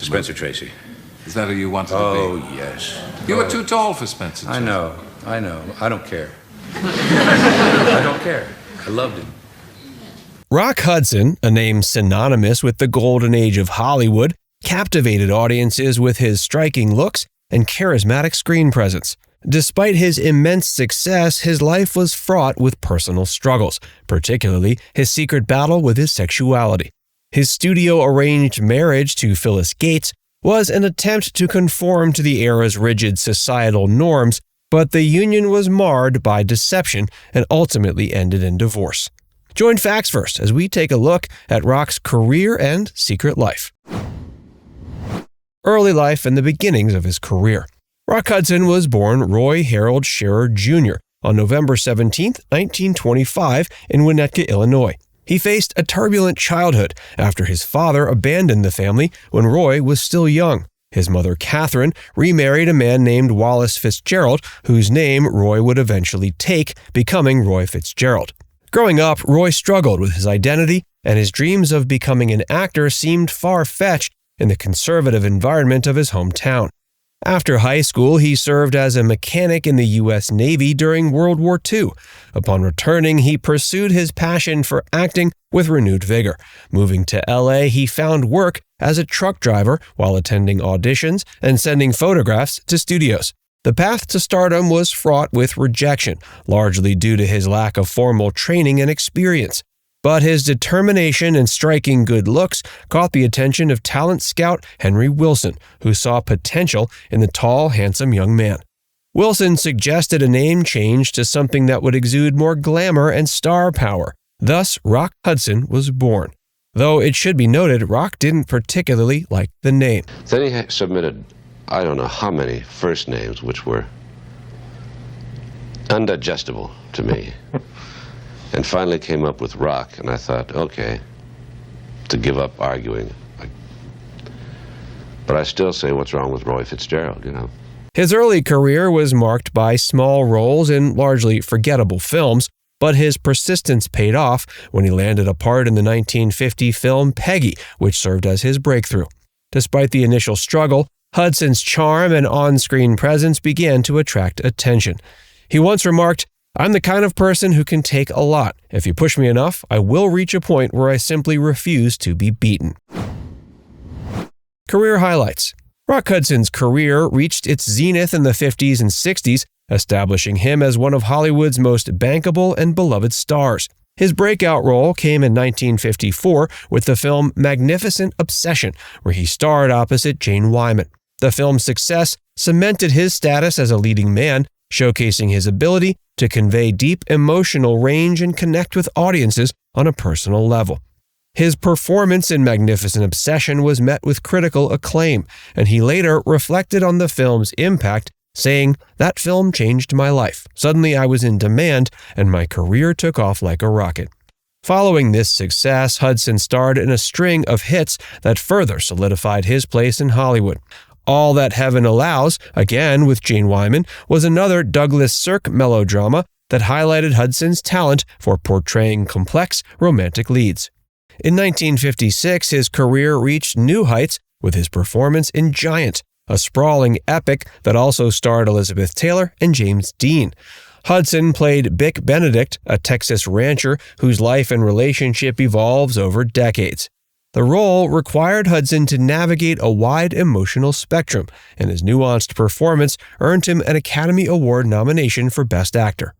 Spencer Tracy. Is that who you wanted to be? Oh, yes. You were too tall for Spencer Tracy. I know. I don't care. I don't care. I loved him. Rock Hudson, a name synonymous with the golden age of Hollywood, captivated audiences with his striking looks and charismatic screen presence. Despite his immense success, his life was fraught with personal struggles, particularly his secret battle with his sexuality. His studio-arranged marriage to Phyllis Gates was an attempt to conform to the era's rigid societal norms, but the union was marred by deception and ultimately ended in divorce. Join Facts First as we take a look at Rock's career and secret life. Early life and the beginnings of his career. Rock Hudson was born Roy Harold Scherer Jr. on November 17, 1925 in Winnetka, Illinois. He faced a turbulent childhood after his father abandoned the family when Roy was still young. His mother, Catherine, remarried a man named Wallace Fitzgerald, whose name Roy would eventually take, becoming Roy Fitzgerald. Growing up, Roy struggled with his identity, and his dreams of becoming an actor seemed far-fetched in the conservative environment of his hometown. After high school, he served as a mechanic in the U.S. Navy during World War II. Upon returning, he pursued his passion for acting with renewed vigor. Moving to L.A., he found work as a truck driver while attending auditions and sending photographs to studios. The path to stardom was fraught with rejection, largely due to his lack of formal training and experience. But his determination and striking good looks caught the attention of talent scout Henry Willson, who saw potential in the tall, handsome young man. Willson suggested a name change to something that would exude more glamour and star power. Thus, Rock Hudson was born. Though it should be noted, Rock didn't particularly like the name. Then he submitted, I don't know how many first names, which were undigestible to me. And finally came up with Rock, and I thought, okay, to give up arguing. But I still say, what's wrong with Roy Fitzgerald, you know? His early career was marked by small roles in largely forgettable films, but his persistence paid off when he landed a part in the 1950 film Peggy, which served as his breakthrough. Despite the initial struggle, Hudson's charm and on-screen presence began to attract attention. He once remarked, "I'm the kind of person who can take a lot. If you push me enough, I will reach a point where I simply refuse to be beaten." Career highlights. Rock Hudson's career reached its zenith in the 50s and 60s, establishing him as one of Hollywood's most bankable and beloved stars. His breakout role came in 1954 with the film Magnificent Obsession, where he starred opposite Jane Wyman. The film's success cemented his status as a leading man, showcasing his ability to convey deep emotional range and connect with audiences on a personal level. His performance in Magnificent Obsession was met with critical acclaim, and he later reflected on the film's impact, saying, "That film changed my life. Suddenly I was in demand, and my career took off like a rocket." Following this success, Hudson starred in a string of hits that further solidified his place in Hollywood. All That Heaven Allows, again with Jane Wyman, was another Douglas Sirk melodrama that highlighted Hudson's talent for portraying complex romantic leads. In 1956, his career reached new heights with his performance in Giant, a sprawling epic that also starred Elizabeth Taylor and James Dean. Hudson played Bick Benedict, a Texas rancher whose life and relationship evolves over decades. The role required Hudson to navigate a wide emotional spectrum, and his nuanced performance earned him an Academy Award nomination for Best Actor.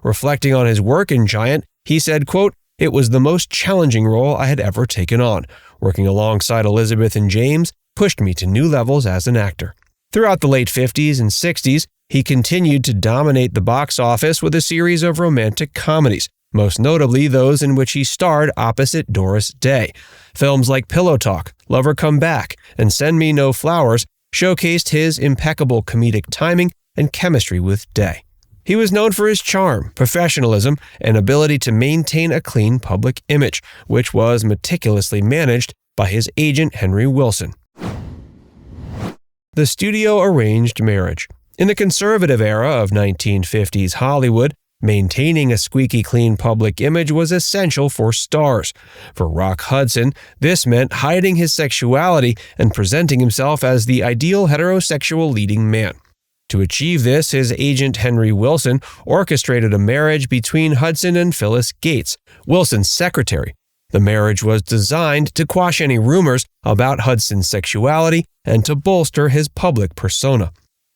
Reflecting on his work in Giant, he said, quote, "It was the most challenging role I had ever taken on. Working alongside Elizabeth and James pushed me to new levels as an actor." Throughout the late 50s and 60s, he continued to dominate the box office with a series of romantic comedies, most notably those in which he starred opposite Doris Day. Films like Pillow Talk, Lover Come Back, and Send Me No Flowers showcased his impeccable comedic timing and chemistry with Day. He was known for his charm, professionalism, and ability to maintain a clean public image, which was meticulously managed by his agent Henry Willson. The studio-arranged marriage. In the conservative era of 1950s Hollywood, Maintaining a squeaky clean public image was essential for stars. For Rock Hudson, this meant hiding his sexuality and presenting himself as the ideal heterosexual leading man. To achieve this, his agent Henry Willson orchestrated a marriage between Hudson and Phyllis Gates, Wilson's secretary. The marriage was designed to quash any rumors about Hudson's sexuality and to bolster his public persona.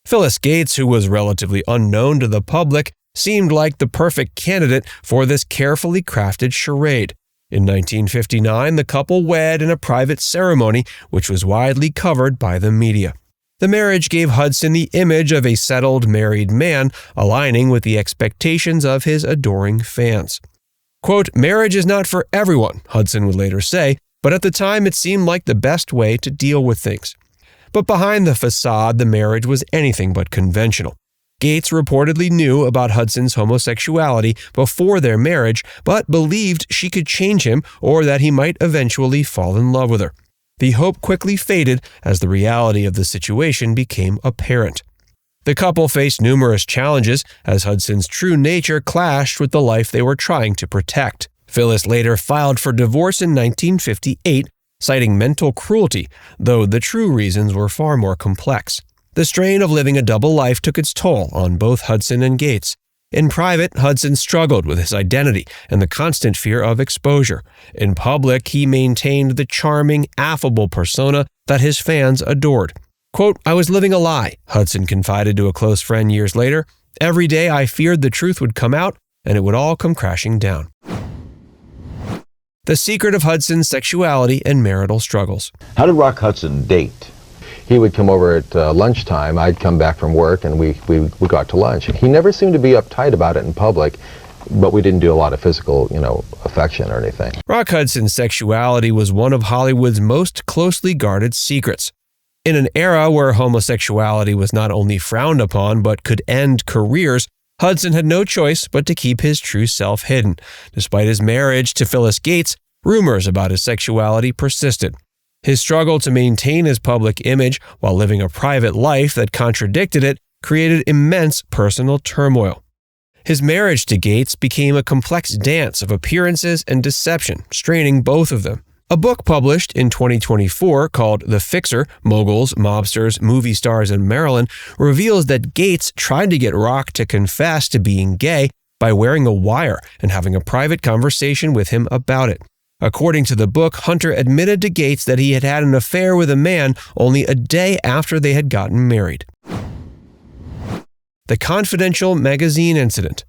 Phyllis Gates, who was relatively unknown to the public, seemed like the perfect candidate for this carefully crafted charade. In 1959, the couple wed in a private ceremony, which was widely covered by the media. The marriage gave Hudson the image of a settled married man, aligning with the expectations of his adoring fans. Quote, "Marriage is not for everyone," Hudson would later say, but at the time it seemed like the best way to deal with things. But behind the facade, the marriage was anything but conventional. Gates reportedly knew about Hudson's homosexuality before their marriage, but believed she could change him or that he might eventually fall in love with her. The hope quickly faded as the reality of the situation became apparent. The couple faced numerous challenges as Hudson's true nature clashed with the life they were trying to protect. Phyllis later filed for divorce in 1958, citing mental cruelty, though the true reasons were far more complex. The strain of living a double life took its toll on both Hudson and Gates. In private, Hudson struggled with his identity and the constant fear of exposure. In public, he maintained the charming, affable persona that his fans adored. Quote, "I was living a lie," Hudson confided to a close friend years later. "Every day I feared the truth would come out and it would all come crashing down." The secret of Hudson's sexuality and marital struggles. How did Rock Hudson date? He would come over at lunchtime. I'd come back from work, and we go out to lunch. He never seemed to be uptight about it in public, but we didn't do a lot of physical, affection or anything. Rock Hudson's sexuality was one of Hollywood's most closely guarded secrets. In an era where homosexuality was not only frowned upon but could end careers, Hudson had no choice but to keep his true self hidden. Despite his marriage to Phyllis Gates, rumors about his sexuality persisted. His struggle to maintain his public image while living a private life that contradicted it created immense personal turmoil. His marriage to Gates became a complex dance of appearances and deception, straining both of them. A book published in 2024 called The Fixer: Moguls, Mobsters, Movie Stars, and Marital reveals that Gates tried to get Rock to confess to being gay by wearing a wire and having a private conversation with him about it. According to the book, Hunter admitted to Gates that he had had an affair with a man only a day after they had gotten married. The Confidential magazine incident.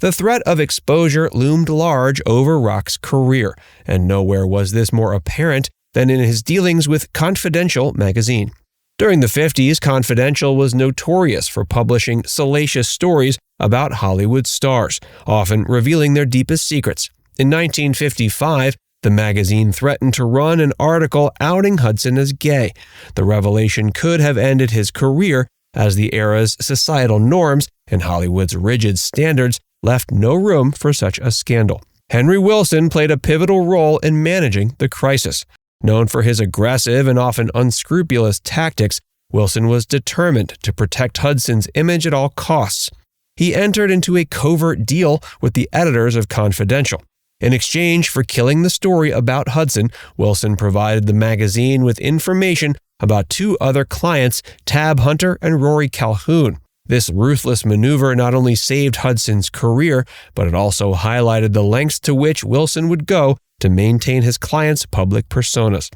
The threat of exposure loomed large over Rock's career, and nowhere was this more apparent than in his dealings with Confidential magazine. During the 50s, Confidential was notorious for publishing salacious stories about Hollywood stars, often revealing their deepest secrets. In 1955, the magazine threatened to run an article outing Hudson as gay. The revelation could have ended his career, as the era's societal norms and Hollywood's rigid standards left no room for such a scandal. Henry Willson played a pivotal role in managing the crisis. Known for his aggressive and often unscrupulous tactics, Willson was determined to protect Hudson's image at all costs. He entered into a covert deal with the editors of Confidential. In exchange for killing the story about Hudson, Willson provided the magazine with information about two other clients, Tab Hunter and Rory Calhoun. This ruthless maneuver not only saved Hudson's career, but it also highlighted the lengths to which Willson would go to maintain his clients' public personas.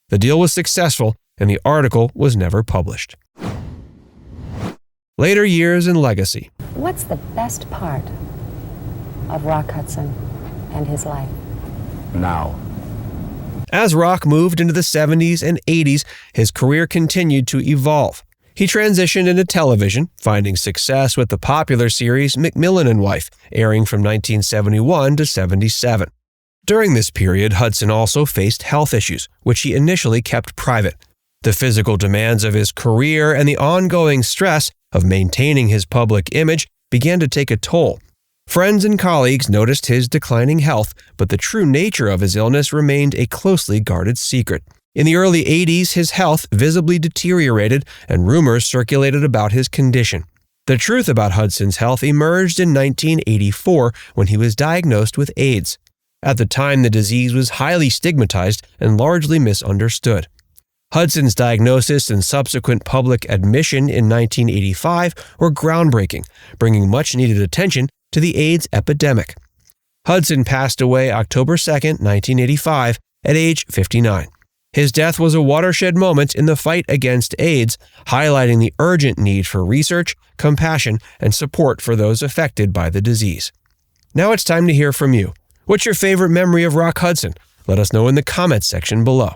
The deal was successful, and the article was never published. Later years and legacy. What's the best part of Rock Hudson and his life? Now. As Rock moved into the 70s and 80s, his career continued to evolve. He transitioned into television, finding success with the popular series Macmillan and Wife, airing from 1971 to 77. During this period, Hudson also faced health issues, which he initially kept private. The physical demands of his career and the ongoing stress of maintaining his public image began to take a toll. Friends and colleagues noticed his declining health, but the true nature of his illness remained a closely guarded secret. In the early 80s, his health visibly deteriorated and rumors circulated about his condition. The truth about Hudson's health emerged in 1984 when he was diagnosed with AIDS. At the time, the disease was highly stigmatized and largely misunderstood. Hudson's diagnosis and subsequent public admission in 1985 were groundbreaking, bringing much-needed attention to the AIDS epidemic. Hudson passed away October 2, 1985, at age 59. His death was a watershed moment in the fight against AIDS, highlighting the urgent need for research, compassion, and support for those affected by the disease. Now it's time to hear from you. What's your favorite memory of Rock Hudson? Let us know in the comments section below.